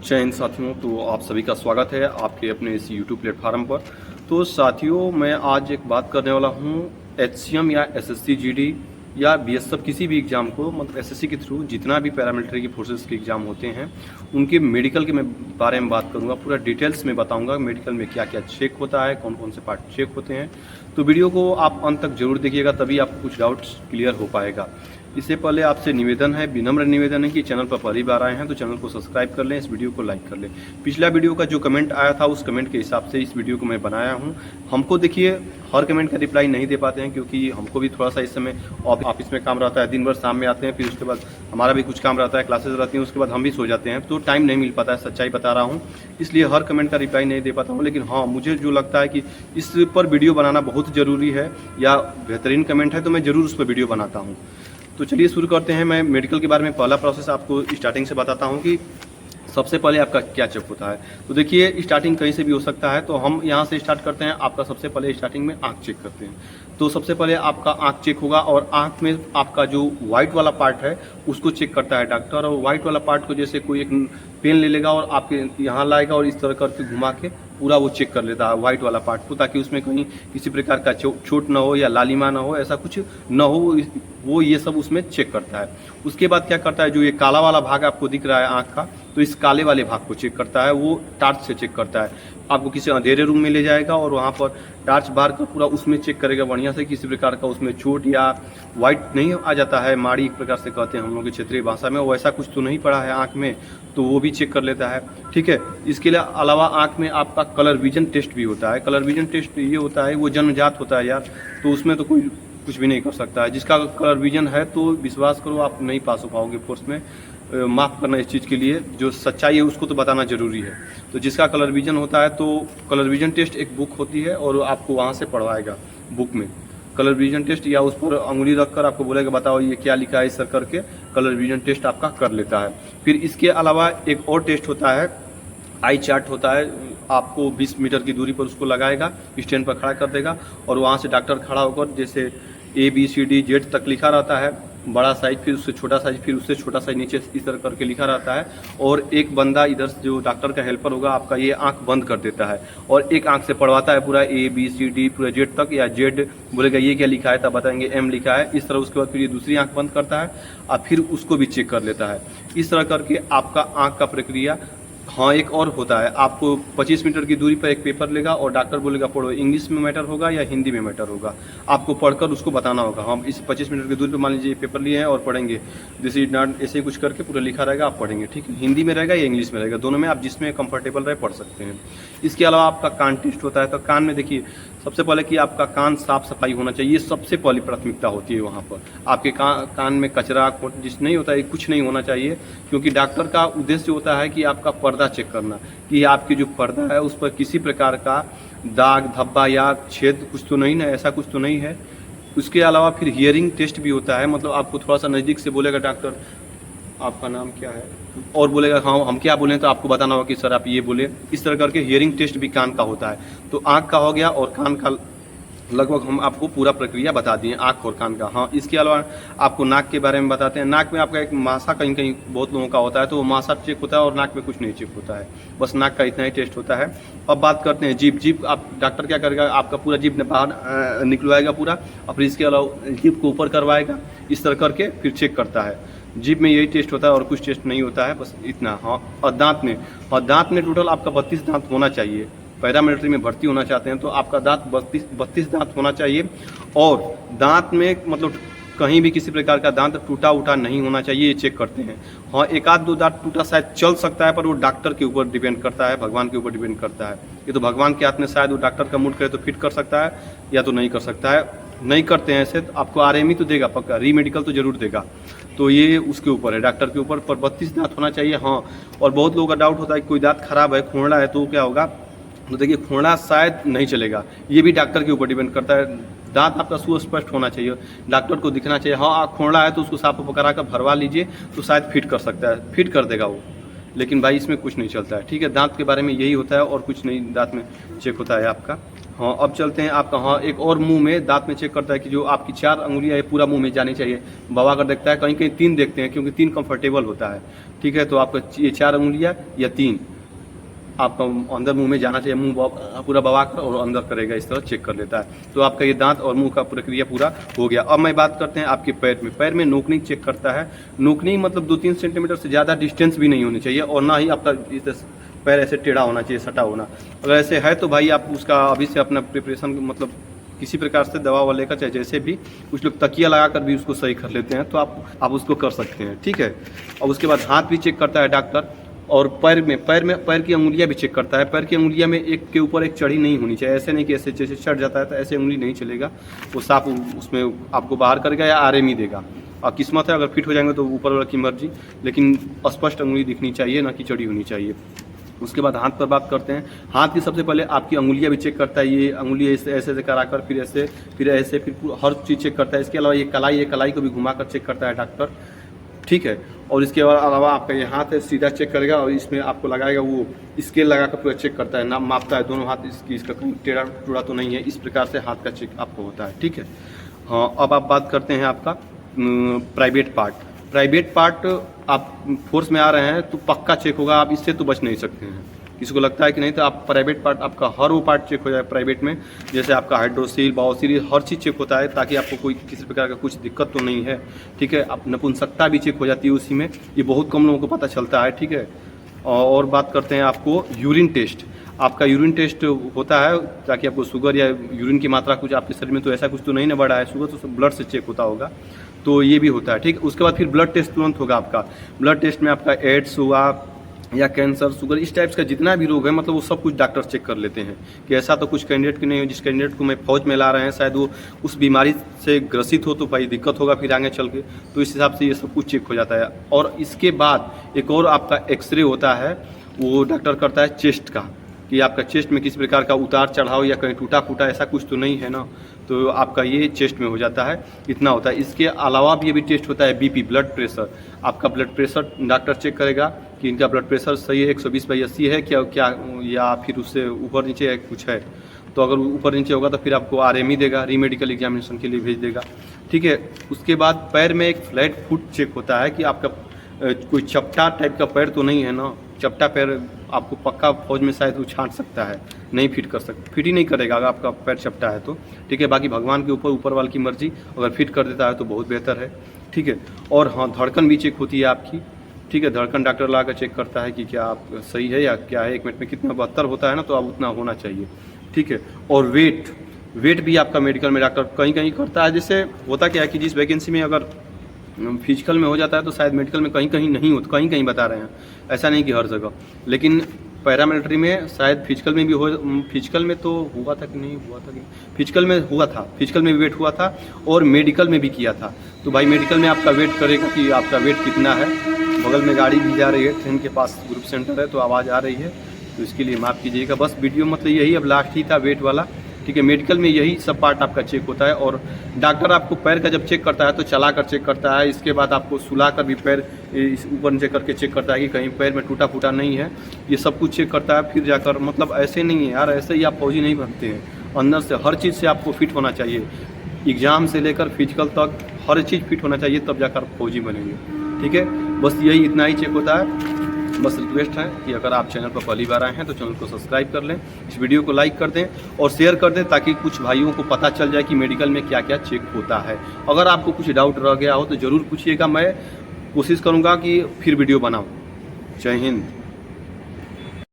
जय हिंद साथियों। तो आप सभी का स्वागत है आपके अपने इस यूट्यूब प्लेटफार्म पर। तो साथियों, मैं आज एक बात करने वाला हूँ एचसीएम या एसएससी जीडी या बीएसएफ किसी भी एग्ज़ाम को, मतलब एसएससी के थ्रू जितना भी पैरामिलिट्री की फोर्सेस के एग्ज़ाम होते हैं उनके मेडिकल के बारे में बात करूँगा। पूरा डिटेल्स में बताऊँगा मेडिकल में क्या क्या चेक होता है, कौन कौन से पार्ट चेक होते हैं। तो वीडियो को आप अंत तक जरूर देखिएगा, तभी आपको कुछ डाउट्स क्लियर हो पाएगा। इससे पहले आपसे निवेदन है, विनम्र निवेदन है कि चैनल पर पहली बार आए हैं तो चैनल को सब्सक्राइब कर लें, इस वीडियो को लाइक कर लें। पिछला वीडियो का जो कमेंट आया था उस कमेंट के हिसाब से इस वीडियो को मैं बनाया हूं। हमको देखिए हर कमेंट का रिप्लाई नहीं दे पाते हैं, क्योंकि हमको भी थोड़ा सा इस समय ऑफिस में काम रहता है, दिन भर शाम में आते हैं, फिर उसके बाद हमारा भी कुछ काम रहता है, क्लासेस रहती हैं, उसके बाद हम भी सो जाते हैं, तो टाइम नहीं मिल पाता है। सच्चाई बता रहा हूँ, इसलिए हर कमेंट का रिप्लाई नहीं दे पाता हूँ। लेकिन हाँ, मुझे जो लगता है कि इस पर वीडियो बनाना बहुत ज़रूरी है या बेहतरीन कमेंट है तो मैं ज़रूर उस पर वीडियो बनाता हूँ। तो चलिए शुरू करते हैं। मैं मेडिकल के बारे में पहला प्रोसेस आपको स्टार्टिंग से बताता हूँ कि सबसे पहले आपका क्या चेक होता है। तो देखिए स्टार्टिंग कहीं से भी हो सकता है, तो हम यहाँ से स्टार्ट करते हैं। आपका सबसे पहले स्टार्टिंग में आँख चेक करते हैं। तो सबसे पहले आपका आँख चेक होगा और आँख में आपका जो व्हाइट वाला पार्ट है उसको चेक करता है डॉक्टर। और व्हाइट वाला पार्ट को जैसे कोई एक पेन ले लेगा और आपके यहाँ लाएगा और इस तरह करके घुमा के पूरा वो चेक कर लेता है व्हाइट वाला पार्ट को, ताकि उसमें कहीं किसी प्रकार का चोट ना हो या लालिमा ना हो, ऐसा कुछ ना हो, वो ये सब उसमें चेक करता है। उसके बाद क्या करता है, जो ये काला वाला भाग आपको दिख रहा है आँख का, तो इस काले वाले भाग को चेक करता है, वो टार्च से चेक करता है। आपको किसी अंधेरे रूम में ले जाएगा और वहाँ पर टार्च बार का पूरा उसमें चेक करेगा बढ़िया से, किसी प्रकार का उसमें चोट या वाइट नहीं आ जाता है, माड़ी एक प्रकार से कहते हैं हम लोग की क्षेत्रीय भाषा में, वैसा कुछ तो नहीं पड़ा है आँख में, तो वो भी चेक कर लेता है। ठीक है। इसके अलावा आँख में आपका कलर विजन टेस्ट भी होता है। कलर विजन टेस्ट ये होता है, वो जन्मजात होता है यार, तो उसमें तो कोई कुछ भी नहीं कर सकता है। जिसका कलर विजन है तो विश्वास करो आप नहीं पास हो पाओगे फोर्स में, माफ़ करना इस चीज़ के लिए, जो सच्चाई है उसको तो बताना ज़रूरी है। तो जिसका कलर विजन होता है तो कलर विजन टेस्ट एक बुक होती है और आपको वहाँ से पढ़वाएगा बुक में कलर विजन टेस्ट, या उस पर अंगुली रखकर आपको बोलेगा बताओ ये क्या लिखा है, इस तरह करके कलर विजन टेस्ट आपका कर लेता है। फिर इसके अलावा एक और टेस्ट होता है, आई चार्ट होता है। आपको 20 मीटर की दूरी पर उसको लगाएगा, स्टैंड पर खड़ा कर देगा और वहाँ से डॉक्टर खड़ा होकर जैसे ABCD Z तक लिखा रहता है, बड़ा साइज, फिर उससे छोटा साइज, फिर उससे छोटा साइज नीचे इस तरह करके लिखा रहता है। और एक बंदा इधर से जो डॉक्टर का हेल्पर होगा आपका, ये आंख बंद कर देता है और एक आंख से पढ़वाता है पूरा ABCD पूरा Z तक, या Z बोलेगा ये क्या लिखा है तब बताएंगे M लिखा है, इस तरह। उसके बाद फिर ये दूसरी आंख बंद करता है और फिर उसको भी चेक कर लेता है। इस तरह करके आपका आंख का प्रक्रिया। हाँ, एक और होता है, आपको 25 मीटर की दूरी पर एक पेपर लेगा और डॉक्टर बोलेगा पढ़ो, इंग्लिश में मैटर होगा या हिंदी में मैटर होगा, आपको पढ़कर उसको बताना होगा। हम इस 25 मीटर की दूरी पर मान लीजिए पेपर लिए हैं और पढ़ेंगे, दिस इज नॉट, ऐसे कुछ करके पूरा लिखा रहेगा, आप पढ़ेंगे। ठीक है, हिंदी में रहेगा या इंग्लिश में रहेगा, दोनों में आप जिसमें कंफर्टेबल रहे पढ़ सकते हैं। इसके अलावा आपका कान टेस्ट होता है। तो कान में देखिए सबसे पहले कि आपका कान साफ सफाई होना चाहिए, सबसे पहली प्राथमिकता होती है वहाँ पर। आपके कान में कचरा जिस नहीं होता है, कुछ नहीं होना चाहिए, क्योंकि डॉक्टर का उद्देश्य होता है कि आपका पर्दा चेक करना, कि आपकी जो पर्दा है उस पर किसी प्रकार का दाग धब्बा या छेद कुछ तो नहीं ना, ऐसा कुछ तो नहीं है। उसके अलावा फिर हियरिंग टेस्ट भी होता है, मतलब आपको थोड़ा सा नज़दीक से बोलेगा डॉक्टर आपका नाम क्या है, और बोलेगा हाँ हम क्या बोलें, तो आपको बताना होगा कि सर आप ये बोले। इस तरह करके हियरिंग टेस्ट भी कान का होता है। तो आँख का हो गया और कान का लगभग हम आपको पूरा प्रक्रिया बता दिए, आँख और कान का। हाँ, इसके अलावा आपको नाक के बारे में बताते हैं। नाक में आपका एक मासा कहीं कहीं बहुत लोगों का होता है, तो वो मासा चेक होता है और नाक में कुछ नहीं चेक होता है, बस नाक का इतना ही टेस्ट होता है। अब बात करते हैं जीभ। जीभ आप डॉक्टर क्या करेगा, आपका पूरा जीभ बाहर निकलवाएगा पूरा, और फिर इसके अलावा जीभ को ऊपर करवाएगा, इस तरह करके फिर चेक करता है। जीभ में यही टेस्ट होता है और कुछ टेस्ट नहीं होता है, बस इतना। हाँ, और दांत में, और दांत में टोटल आपका 32 दांत होना चाहिए। पैरामिलिट्री में भर्ती होना चाहते हैं तो आपका दांत 32 दांत होना चाहिए। और दांत में मतलब कहीं भी किसी प्रकार का दांत टूटा उटा नहीं होना चाहिए, ये चेक करते हैं। हाँ, एक आध दो दांत टूटा शायद चल सकता है, पर वो डॉक्टर के ऊपर डिपेंड करता है, भगवान के ऊपर डिपेंड करता है। ये तो भगवान के हाथ में, शायद वो डॉक्टर का मूड करे तो फिट कर सकता है या तो नहीं कर सकता है। नहीं करते हैं ऐसे तो आपको RME तो देगा पक्का, री मेडिकल तो जरूर देगा। तो ये उसके ऊपर है, डॉक्टर के ऊपर। पर 32 दांत होना चाहिए। हाँ, और बहुत लोगों का डाउट होता है कि कोई दांत खराब है, खोंड़ा है, तो क्या होगा। तो देखिए खोंड़ा शायद नहीं चलेगा, ये भी डॉक्टर के ऊपर डिपेंड करता है। दांत आपका सुस्पष्ट होना चाहिए, डॉक्टर को दिखना चाहिए। हाँ, खोंड़ा है तो उसको साफ करा कर भरवा लीजिए, तो शायद फिट कर सकता है, फिट कर देगा वो। लेकिन भाई इसमें कुछ नहीं चलता है। ठीक है, दांत के बारे में यही होता है और कुछ नहीं दांत में चेक होता है आपका। हाँ, अब चलते हैं आपका। हाँ, एक और मुंह में दांत में चेक करता है कि जो आपकी 4 अंगुलियां है पूरा मुंह में जानी चाहिए। बाबा अगर देखता है कहीं कहीं 3 देखते हैं, क्योंकि 3 कंफर्टेबल होता है। ठीक है, तो आपका ये 4 अंगुलियां या 3 आपका अंदर मुंह में जाना चाहिए। मुंह पूरा बवा कर और अंदर करेगा, इस तरह चेक कर लेता है। तो आपका ये दांत और मुंह का प्रक्रिया पूरा हो गया। अब मैं बात करते हैं आपके पैर में। पैर में नोकनी चेक करता है। नोकनी मतलब 2-3 सेंटीमीटर से ज़्यादा डिस्टेंस भी नहीं होनी चाहिए, और ना ही आपका पैर ऐसे टेढ़ा होना चाहिए, सटा होना। अगर ऐसे है तो भाई आप उसका अभी से अपना प्रिपरेशन मतलब किसी प्रकार से दवा वाले का, चाहे जैसे भी, कुछ लोग तकिया लगाकर भी उसको सही कर लेते हैं, तो आप उसको कर सकते हैं। ठीक है, और उसके बाद हाथ भी चेक करता है डॉक्टर, और पैर की अंगुलियां भी चेक करता है। पैर की अंगुलियां में एक के ऊपर एक चढ़ी नहीं होनी चाहिए। ऐसे नहीं कि ऐसे जैसे चढ़ जाता है तो ऐसे उंगली नहीं चलेगा, वो साफ उसमें आपको बाहर करेगा या आराम ही देगा। और किस्मत है, अगर फिट हो जाएंगे तो ऊपर वाला की मर्जी, लेकिन स्पष्ट अंगुली दिखनी चाहिए, ना कि चढ़ी होनी चाहिए। उसके बाद हाथ पर बात करते हैं। हाथ की सबसे पहले आपकी अंगुलियां भी चेक करता है। ये अंगुली ऐसे ऐसे कराकर फिर हर चीज़ चेक करता है। इसके अलावा ये कलाई को भी घुमाकर चेक करता है डॉक्टर। ठीक है, और इसके अलावा आपका ये हाथ है सीधा चेक करेगा, और इसमें आपको लगाएगा वो स्केल लगाकर पूरा चेक करता है, नाप मापता है दोनों हाथ इसका कहीं टेढ़ा टूढ़ा तो नहीं है। इस प्रकार से हाथ का चेक आपको होता है। ठीक है, हाँ, अब आप बात करते हैं आपका प्राइवेट पार्ट। आप फोर्स में आ रहे हैं तो पक्का चेक होगा, आप इससे तो बच नहीं सकते हैं। किसी को लगता है कि नहीं, तो आप प्राइवेट पार्ट, आपका हर वो पार्ट चेक हो जाए प्राइवेट में। जैसे आपका हाइड्रोसील, बाओसील, हर चीज़ चेक होता है, ताकि आपको कोई किसी प्रकार का कुछ दिक्कत तो नहीं है। ठीक है, आप नपुंसकता भी चेक हो जाती है उसी में, ये बहुत कम लोगों को पता चलता है। ठीक है, और बात करते हैं आपको यूरिन टेस्ट। आपका यूरिन टेस्ट होता है ताकि आपको शुगर या यूरिन की मात्रा कुछ आपके शरीर में तो ऐसा कुछ तो नहीं ना बढ़ा है। शुगर तो ब्लड से चेक होता होगा, तो ये भी होता है। ठीक, उसके बाद फिर ब्लड टेस्ट तुरंत होगा आपका। ब्लड टेस्ट में आपका एड्स हुआ या कैंसर, शुगर, इस टाइप्स का जितना भी रोग है, मतलब वो सब कुछ डॉक्टर चेक कर लेते हैं। कि ऐसा तो कुछ कैंडिडेट की नहीं हो, जिस कैंडिडेट को मैं फौज में ला रहे हैं शायद वो उस बीमारी से ग्रसित हो, तो भाई दिक्कत होगा फिर आगे चल के। तो इस हिसाब से ये सब कुछ चेक हो जाता है। और इसके बाद एक और आपका एक्सरे होता है, वो डॉक्टर करता है चेस्ट का, कि आपका चेस्ट में किसी प्रकार का उतार चढ़ाव या कहीं टूटा फूटा ऐसा कुछ तो नहीं है ना, तो आपका ये चेस्ट में हो जाता है। इतना होता है। इसके अलावा भी ये भी टेस्ट होता है बीपी, ब्लड प्रेशर। आपका ब्लड प्रेशर डॉक्टर चेक करेगा कि इनका ब्लड प्रेशर सही है, 120/80 है क्या, या फिर उससे ऊपर नीचे है कुछ है। तो अगर ऊपर नीचे होगा तो फिर आपको RME देगा, री मेडिकल एग्जामिनेशन के लिए भेज देगा। ठीक है, उसके बाद पैर में एक फ्लैट फुट चेक होता है कि आपका कोई चपटा टाइप का पैर तो नहीं है ना। चपटा पैर आपको पक्का फौज में शायद वो छांट सकता है, नहीं फिट कर सकता, फिट ही नहीं करेगा अगर आपका पैर चपटा है तो। ठीक है, बाकी भगवान के ऊपर वाले की मर्जी, अगर फिट कर देता है तो बहुत बेहतर है। ठीक है, और हाँ, धड़कन भी चेक होती है आपकी। ठीक है, धड़कन डॉक्टर ला कर चेक करता है कि क्या आप सही है या क्या है। 1 मिनट में कितना 72 होता है ना, तो आप उतना होना चाहिए। ठीक है, और वेट भी आपका मेडिकल में डॉक्टर कहीं कहीं करता है। जैसे होता क्या है कि जिस वैकेंसी में अगर फिजिकल में हो जाता है तो शायद मेडिकल में कहीं कहीं नहीं होता, कहीं कहीं बता रहे हैं, ऐसा नहीं कि हर जगह। लेकिन पैरामिलिट्री में शायद फिजिकल में भी हो, फिजिकल में तो हुआ था कि नहीं हुआ था, कि फिजिकल में हुआ था, फिजिकल में वेट हुआ था और मेडिकल में भी किया था। तो भाई मेडिकल में आपका वेट करेगा कि आपका वेट कितना है। बगल में गाड़ी भी जा रही है, ट्रेन के पास ग्रुप सेंटर है, तो आवाज़ आ रही है, तो इसके लिए माफ़ कीजिएगा। बस वीडियो मतलब यही अब लास्ट ही था वेट वाला। ठीक है, मेडिकल में यही सब पार्ट आपका चेक होता है। और डॉक्टर आपको पैर का जब चेक करता है तो चला कर चेक करता है। इसके बाद आपको सुला कर भी पैर ऊपर नीचे करके चेक करता है कि कहीं पैर में टूटा फूटा नहीं है। ये सब कुछ चेक करता है। फिर जाकर, मतलब ऐसे नहीं है यार, ऐसे ही आप फौजी नहीं बनते हैं। अंदर से हर चीज़ से आपको फिट होना चाहिए, एग्ज़ाम से लेकर फिजिकल तक हर चीज़ फिट होना चाहिए, तब जाकर फौजी बनेंगे। ठीक है, बस यही इतना ही चेक होता है। बस रिक्वेस्ट है कि अगर आप चैनल पर पहली बार आए हैं तो चैनल को सब्सक्राइब कर लें, इस वीडियो को लाइक कर दें और शेयर कर दें, ताकि कुछ भाइयों को पता चल जाए कि मेडिकल में क्या क्या चेक होता है। अगर आपको कुछ डाउट रह गया हो तो ज़रूर पूछिएगा, मैं कोशिश करूँगा कि फिर वीडियो बनाऊँ। जय हिंद।